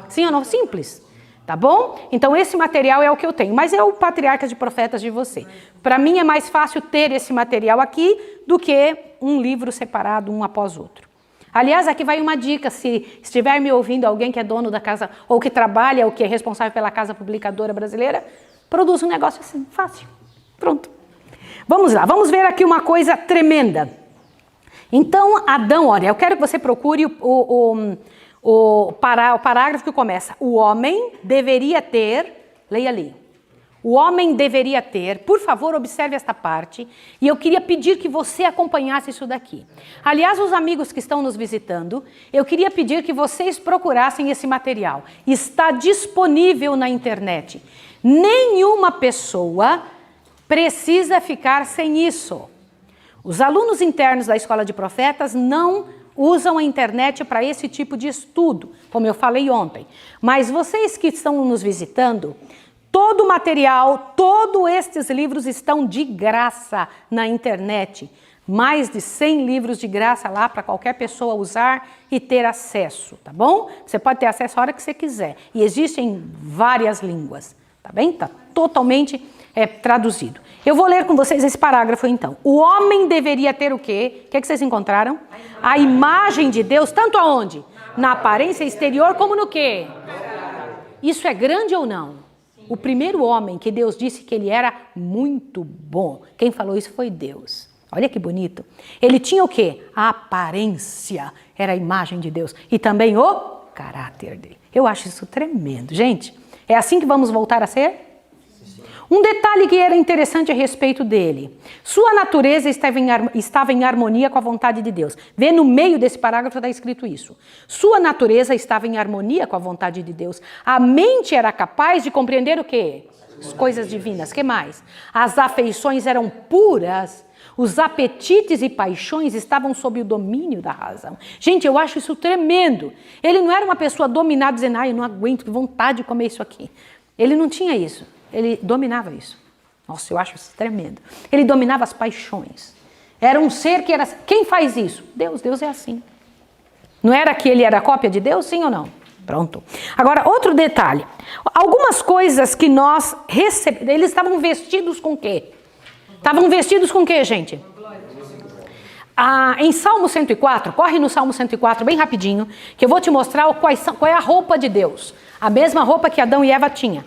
Sim ou não? Simples. Tá bom? Então esse material é o que eu tenho, mas é o Patriarcas de Profetas de você. Para mim é mais fácil ter esse material aqui do que um livro separado um após outro. Aliás, aqui vai uma dica, se estiver me ouvindo alguém que é dono da casa ou que trabalha ou que é responsável pela Casa Publicadora Brasileira, produz um negócio assim, fácil. Pronto. Vamos lá, vamos ver aqui uma coisa tremenda. Então, Adão, olha, eu quero que você procure o parágrafo que começa. O homem deveria ter, leia ali. o homem deveria ter, por favor, observe esta parte, e eu queria pedir que você acompanhasse isso daqui. Aliás, os amigos que estão nos visitando, eu queria pedir que vocês procurassem esse material. Está disponível na internet. Nenhuma pessoa precisa ficar sem isso. Os alunos internos da Escola de Profetas não usam a internet para esse tipo de estudo, como eu falei ontem. Mas vocês que estão nos visitando, todo o material, todos estes livros estão de graça na internet. Mais de 100 livros de graça lá para qualquer pessoa usar e ter acesso, tá bom? Você pode ter acesso a hora que você quiser. E existem várias línguas, tá bem? Tá totalmente traduzido. Eu vou ler com vocês esse parágrafo então. O homem deveria ter o quê? O que vocês encontraram? A imagem de Deus, tanto aonde? Na aparência exterior como no quê? Isso é grande ou não? O primeiro homem que Deus disse que ele era muito bom. Quem falou isso foi Deus. Olha que bonito. Ele tinha o quê? A aparência. Era a imagem de Deus. E também o caráter dele. Eu acho isso tremendo. Gente, é assim que vamos voltar a ser? Um detalhe que era interessante a respeito dele. Sua natureza estava em harmonia com a vontade de Deus. Vê no meio desse parágrafo está escrito isso. Sua natureza estava em harmonia com a vontade de Deus. A mente era capaz de compreender o quê? As coisas divinas. O que mais? As afeições eram puras. Os apetites e paixões estavam sob o domínio da razão. Gente, eu acho isso tremendo. Ele não era uma pessoa dominada dizendo, eu não aguento, que vontade de comer isso aqui. Ele não tinha isso. Ele dominava isso. Nossa, eu acho isso tremendo. Ele dominava as paixões. Era um ser que era... Quem faz isso? Deus. Deus é assim. Não era que ele era cópia de Deus, sim ou não? Pronto. Agora, outro detalhe. Algumas coisas que nós recebemos... Eles estavam vestidos com o quê? Estavam vestidos com o quê, gente? Em Salmo 104, corre no Salmo 104 bem rapidinho, que eu vou te mostrar qual é a roupa de Deus. A mesma roupa que Adão e Eva tinham.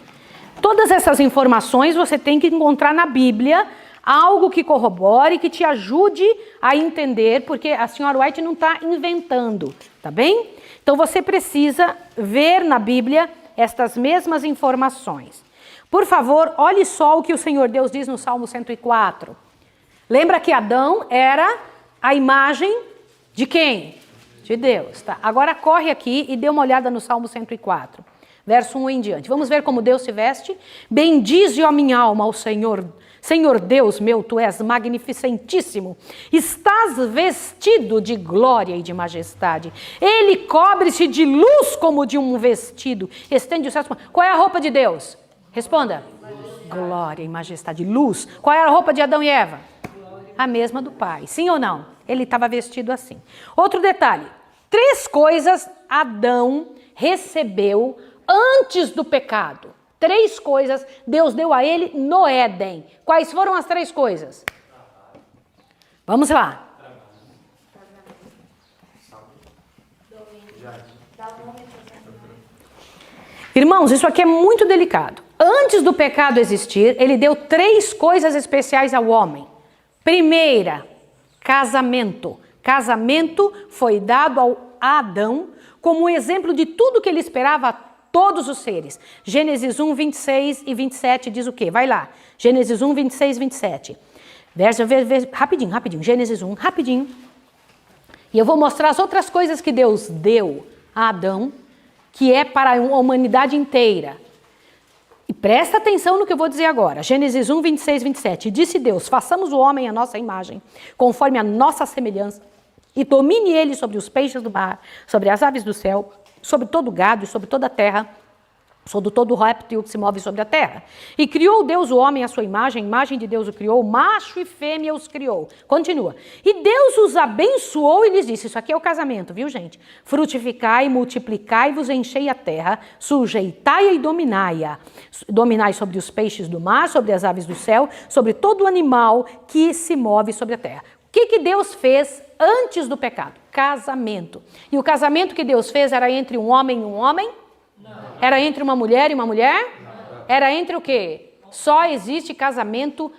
Todas essas informações você tem que encontrar na Bíblia, algo que corrobore, que te ajude a entender, porque a senhora White não está inventando, tá bem? Então você precisa ver na Bíblia estas mesmas informações. Por favor, olhe só o que o Senhor Deus diz no Salmo 104. Lembra que Adão era a imagem de quem? De Deus, tá? Agora corre aqui e dê uma olhada no Salmo 104. Verso 1 em diante. Vamos ver como Deus se veste? Bendize, ó minha alma, ao Senhor. Senhor Deus meu, tu és magnificentíssimo. Estás vestido de glória e de majestade. Ele cobre-se de luz como de um vestido. Estende os céus. Qual é a roupa de Deus? Responda. Glória e majestade. Luz. Qual é a roupa de Adão e Eva? A mesma do Pai. Sim ou não? Ele estava vestido assim. Outro detalhe. 3 coisas Adão recebeu antes do pecado. 3 coisas Deus deu a ele no Éden. Quais foram as 3 coisas? Vamos lá. Irmãos, isso aqui é muito delicado. Antes do pecado existir, ele deu 3 coisas especiais ao homem. Primeira, casamento. Casamento foi dado ao Adão como um exemplo de tudo que ele esperava a todos os seres. Gênesis 1, 26 e 27 diz o quê? Vai lá. Gênesis 1, 26 e 27. Rapidinho. Gênesis 1, rapidinho. E eu vou mostrar as outras coisas que Deus deu a Adão, que é para a humanidade inteira. E presta atenção no que eu vou dizer agora. Gênesis 1, 26 e 27. Disse Deus, façamos o homem à nossa imagem, conforme a nossa semelhança, e domine ele sobre os peixes do mar, sobre as aves do céu, sobre todo o gado e sobre toda a terra, sobre todo o réptil que se move sobre a terra. E criou Deus o homem à sua imagem de Deus o criou, macho e fêmea os criou. Continua. E Deus os abençoou e lhes disse, isso aqui é o casamento, viu gente? Frutificai, multiplicai-vos, enchei a terra, sujeitai-a e dominai-a. Dominai sobre os peixes do mar, sobre as aves do céu, sobre todo o animal que se move sobre a terra. O que Deus fez antes do pecado? Casamento. E o casamento que Deus fez era entre um homem e um homem? Não. Era entre uma mulher e uma mulher? Não. Era entre o quê? Só existe casamento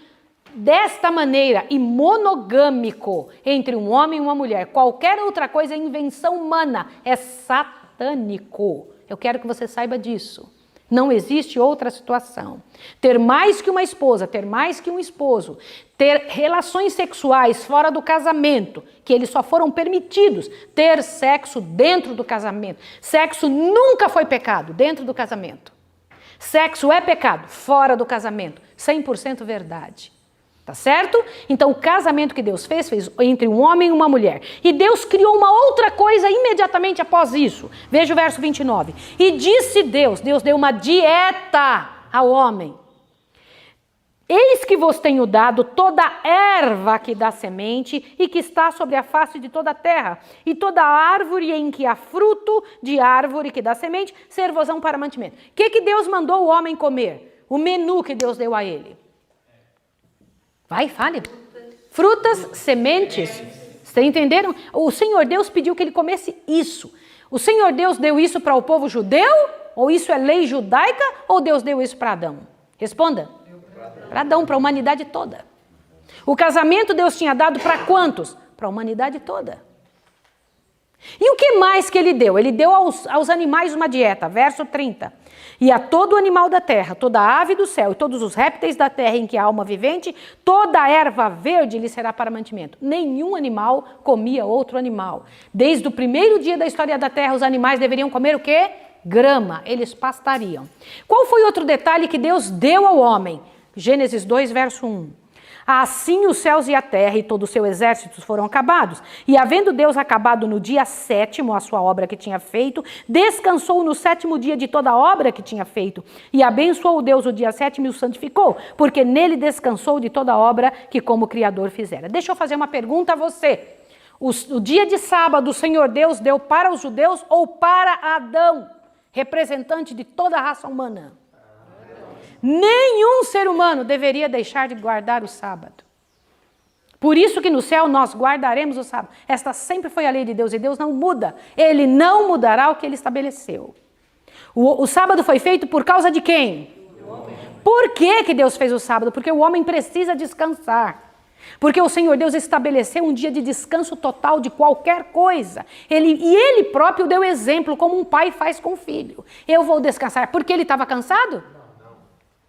desta maneira e monogâmico entre um homem e uma mulher. Qualquer outra coisa é invenção humana, é satânico. Eu quero que você saiba disso. Não existe outra situação. Ter mais que uma esposa, ter mais que um esposo, ter relações sexuais fora do casamento, que eles só foram permitidos ter sexo dentro do casamento. Sexo nunca foi pecado dentro do casamento. Sexo é pecado fora do casamento. 100% verdade. Tá certo? Então o casamento que Deus fez entre um homem e uma mulher. E Deus criou uma outra coisa imediatamente após isso. Veja o verso 29. E disse Deus deu uma dieta ao homem. Eis que vos tenho dado toda erva que dá semente e que está sobre a face de toda a terra, e toda árvore em que há fruto de árvore que dá semente, ser-vos-ão para mantimento. O que Deus mandou o homem comer? O menu que Deus deu a ele. Vai, fale. Frutas, sementes. Vocês entenderam? O Senhor Deus pediu que ele comesse isso. O Senhor Deus deu isso para o povo judeu? Ou isso é lei judaica? Ou Deus deu isso para Adão? Responda. Para Adão, para a humanidade toda. O casamento Deus tinha dado para quantos? Para a humanidade toda. E o que mais que ele deu? Ele deu aos animais uma dieta, verso 30. E a todo animal da terra, toda ave do céu e todos os répteis da terra em que há alma vivente, toda erva verde lhe será para mantimento. Nenhum animal comia outro animal. Desde o primeiro dia da história da terra, os animais deveriam comer o quê? Grama, eles pastariam. Qual foi outro detalhe que Deus deu ao homem? Gênesis 2, verso 1. Assim os céus e a terra e todo o seu exército foram acabados. E havendo Deus acabado no dia 7º a sua obra que tinha feito, descansou no 7º dia de toda a obra que tinha feito. E abençoou Deus o dia 7º e o santificou, porque nele descansou de toda a obra que como Criador fizera. Deixa eu fazer uma pergunta a você. O dia de sábado o Senhor Deus deu para os judeus ou para Adão, representante de toda a raça humana? Nenhum ser humano deveria deixar de guardar o sábado. Por isso que no céu nós guardaremos o sábado. Esta sempre foi a lei de Deus e Deus não muda. Ele não mudará o que ele estabeleceu. O sábado foi feito por causa de quem? Por que Deus fez o sábado? Porque o homem precisa descansar. Porque o Senhor Deus estabeleceu um dia de descanso total de qualquer coisa. Ele próprio deu exemplo como um pai faz com o filho. Eu vou descansar. Porque ele estava cansado?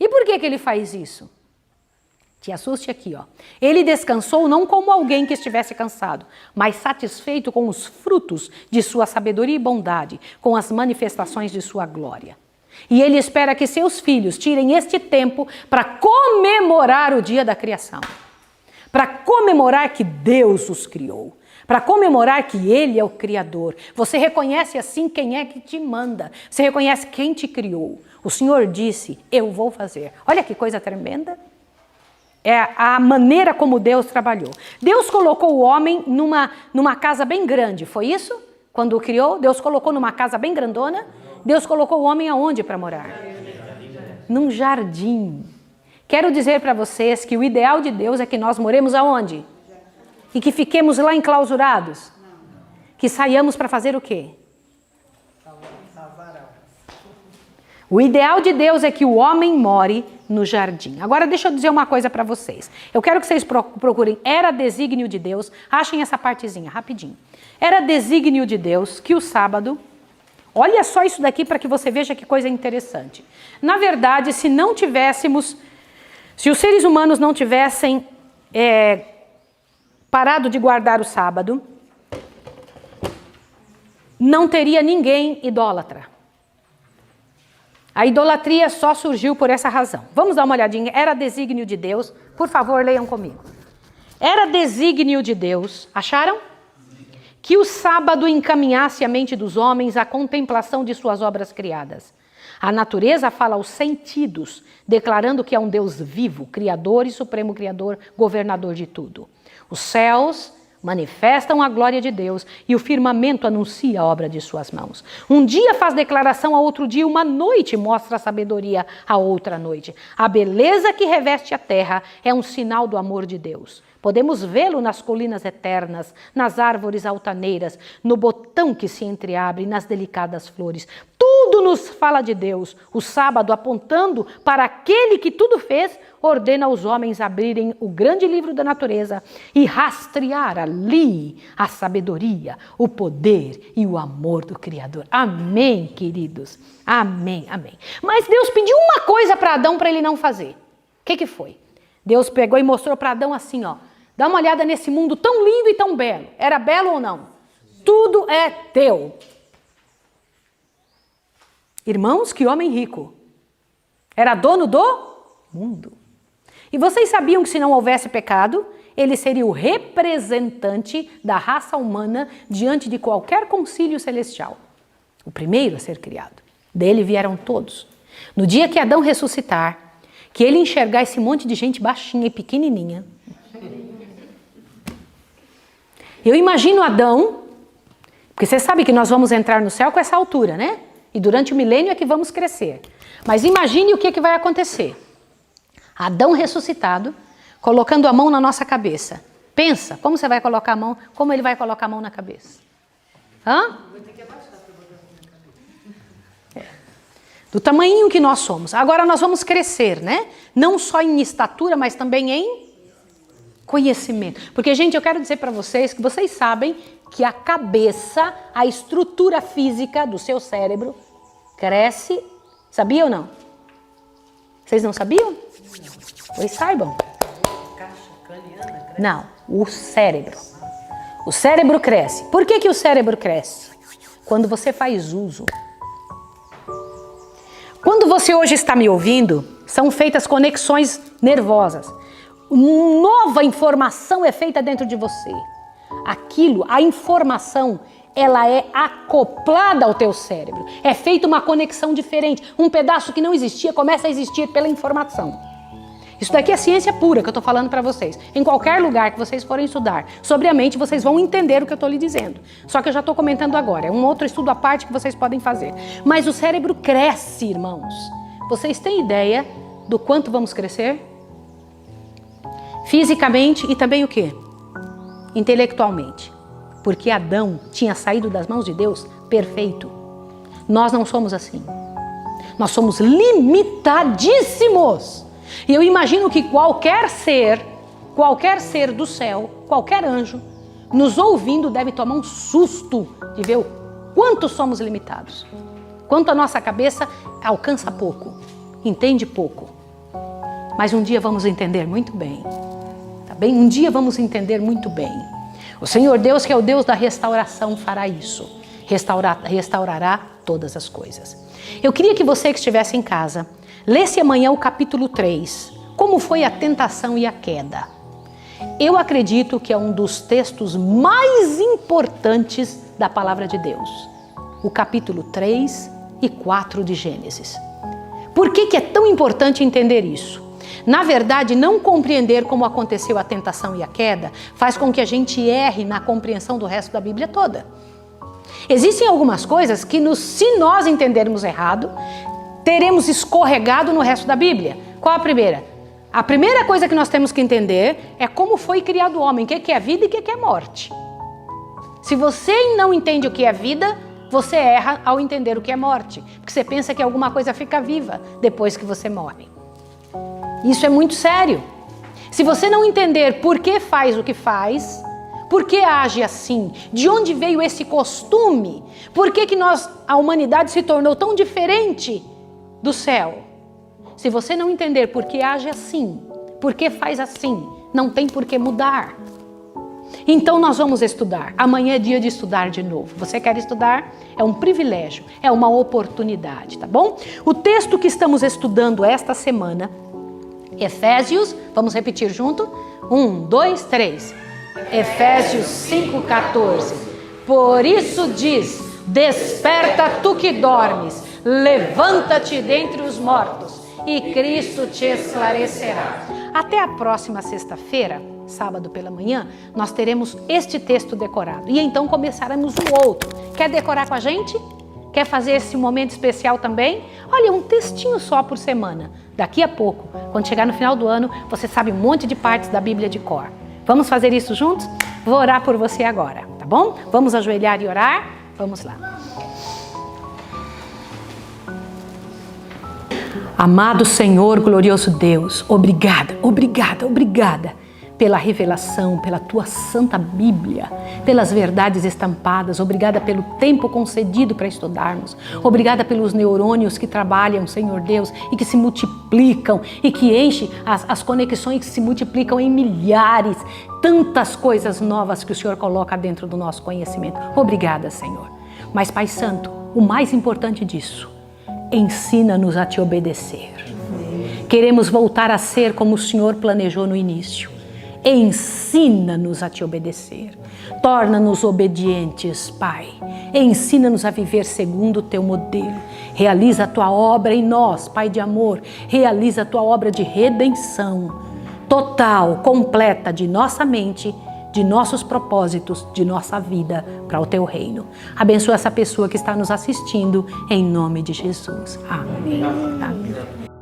E por que ele faz isso? Te assuste aqui, ó. Ele descansou não como alguém que estivesse cansado, mas satisfeito com os frutos de sua sabedoria e bondade, com as manifestações de sua glória. E ele espera que seus filhos tirem este tempo para comemorar o dia da criação. Para comemorar que Deus os criou. Para comemorar que Ele é o Criador. Você reconhece assim quem é que te manda. Você reconhece quem te criou. O Senhor disse, eu vou fazer. Olha que coisa tremenda. É a maneira como Deus trabalhou. Deus colocou o homem numa casa bem grande, foi isso? Quando o criou, Deus colocou numa casa bem grandona. Deus colocou o homem aonde para morar? Num jardim. Quero dizer para vocês que o ideal de Deus é que nós moremos aonde? E que fiquemos lá enclausurados? Que saiamos para fazer o quê? O ideal de Deus é que o homem more no jardim. Agora deixa eu dizer uma coisa para vocês. Eu quero que vocês procurem, era desígnio de Deus, achem essa partezinha, rapidinho. Era desígnio de Deus que o sábado, olha só isso daqui para que você veja que coisa interessante. Na verdade, se os seres humanos não tivessem parado de guardar o sábado, não teria ninguém idólatra. A idolatria só surgiu por essa razão. Vamos dar uma olhadinha. Era desígnio de Deus. Por favor, leiam comigo. Era desígnio de Deus, acharam? Que o sábado encaminhasse a mente dos homens à contemplação de suas obras criadas. A natureza fala aos sentidos, declarando que é um Deus vivo, Criador e Supremo Criador, governador de tudo. Os céus manifestam a glória de Deus e o firmamento anuncia a obra de suas mãos. Um dia faz declaração a outro dia, uma noite mostra a sabedoria a outra noite. A beleza que reveste a terra é um sinal do amor de Deus. Podemos vê-lo nas colinas eternas, nas árvores altaneiras, no botão que se entreabre, nas delicadas flores. Tudo nos fala de Deus. O sábado, apontando para aquele que tudo fez, ordena aos homens abrirem o grande livro da natureza e rastrear ali a sabedoria, o poder e o amor do Criador. Amém, queridos? Amém, amém. Mas Deus pediu uma coisa para Adão para ele não fazer. O que foi? Deus pegou e mostrou para Adão assim, ó. Dá uma olhada nesse mundo tão lindo e tão belo. Era belo ou não? Tudo é teu. Irmãos, que homem rico. Era dono do mundo. E vocês sabiam que se não houvesse pecado, ele seria o representante da raça humana diante de qualquer concílio celestial. O primeiro a ser criado. Dele vieram todos. No dia que Adão ressuscitar, que ele enxergar esse monte de gente baixinha e pequenininha, eu imagino Adão, porque você sabe que nós vamos entrar no céu com essa altura, né? E durante o milênio é que vamos crescer. Mas imagine o que vai acontecer. Adão ressuscitado, colocando a mão na nossa cabeça. Pensa, como você vai colocar a mão, como ele vai colocar a mão na cabeça? Hã? Do tamanhinho que nós somos. Agora nós vamos crescer, né? Não só em estatura, mas também em conhecimento. Porque, gente, eu quero dizer para vocês que vocês sabem que a cabeça, a estrutura física do seu cérebro cresce. Sabia ou não? Vocês não sabiam? Pois saibam. Não, o cérebro. O cérebro cresce. Por que o cérebro cresce? Quando você faz uso. Quando você hoje está me ouvindo, são feitas conexões nervosas. Nova informação é feita dentro de você. Aquilo, a informação, ela é acoplada ao teu cérebro. É feita uma conexão diferente. Um pedaço que não existia começa a existir pela informação. Isso daqui é ciência pura que eu estou falando para vocês. Em qualquer lugar que vocês forem estudar sobre a mente, vocês vão entender o que eu estou lhe dizendo. Só que eu já estou comentando agora. É um outro estudo à parte que vocês podem fazer. Mas o cérebro cresce, irmãos. Vocês têm ideia do quanto vamos crescer? Fisicamente e também o quê? Intelectualmente. Porque Adão tinha saído das mãos de Deus perfeito. Nós não somos assim. Nós somos limitadíssimos. E eu imagino que qualquer ser do céu, qualquer anjo, nos ouvindo deve tomar um susto de ver o quanto somos limitados. Quanto a nossa cabeça alcança pouco, entende pouco. Mas um dia vamos entender muito bem. Tá bem? Um dia vamos entender muito bem. O Senhor Deus, que é o Deus da restauração, fará isso. Restaurará todas as coisas. Eu queria que você que estivesse em casa, lesse amanhã o capítulo 3, como foi a tentação e a queda. Eu acredito que é um dos textos mais importantes da palavra de Deus. O capítulo 3 e 4 de Gênesis. Por que é tão importante entender isso? Na verdade, não compreender como aconteceu a tentação e a queda faz com que a gente erre na compreensão do resto da Bíblia toda. Existem algumas coisas que, se nós entendermos errado, teremos escorregado no resto da Bíblia. Qual a primeira? A primeira coisa que nós temos que entender é como foi criado o homem, o que é vida e o que é morte. Se você não entende o que é vida, você erra ao entender o que é morte, porque você pensa que alguma coisa fica viva depois que você morre. Isso é muito sério. Se você não entender por que faz o que faz, por que age assim, de onde veio esse costume, por que a humanidade se tornou tão diferente do céu. Se você não entender por que age assim, por que faz assim, não tem por que mudar. Então nós vamos estudar. Amanhã é dia de estudar de novo. Você quer estudar? É um privilégio, é uma oportunidade, tá bom? O texto que estamos estudando esta semana, Efésios, vamos repetir junto? 1, 2, 3. Efésios 5,14. Por isso diz: desperta tu que dormes, levanta-te dentre os mortos e Cristo te esclarecerá. Até a próxima sexta-feira, sábado pela manhã, nós teremos este texto decorado. E então começaremos o outro. Quer decorar com a gente? Quer fazer esse momento especial também? Olha, um textinho só por semana. Daqui a pouco, quando chegar no final do ano, você sabe um monte de partes da Bíblia de cor. Vamos fazer isso juntos? Vou orar por você agora, tá bom? Vamos ajoelhar e orar? Vamos lá. Amado Senhor, glorioso Deus, obrigada, obrigada, obrigada pela revelação, pela tua santa Bíblia, pelas verdades estampadas, obrigada pelo tempo concedido para estudarmos, obrigada pelos neurônios que trabalham, Senhor Deus, e que se multiplicam e que enchem as conexões que se multiplicam em milhares, tantas coisas novas que o Senhor coloca dentro do nosso conhecimento. Obrigada, Senhor. Mas, Pai Santo, o mais importante disso, ensina-nos a te obedecer. Queremos voltar a ser como o Senhor planejou no início. Ensina-nos a te obedecer. Torna-nos obedientes, Pai. Ensina-nos a viver segundo o teu modelo. Realiza a tua obra em nós, Pai de amor. Realiza a tua obra de redenção total, completa de nossa mente, de nossos propósitos, de nossa vida para o teu reino. Abençoa essa pessoa que está nos assistindo, em nome de Jesus. Amém. Amém.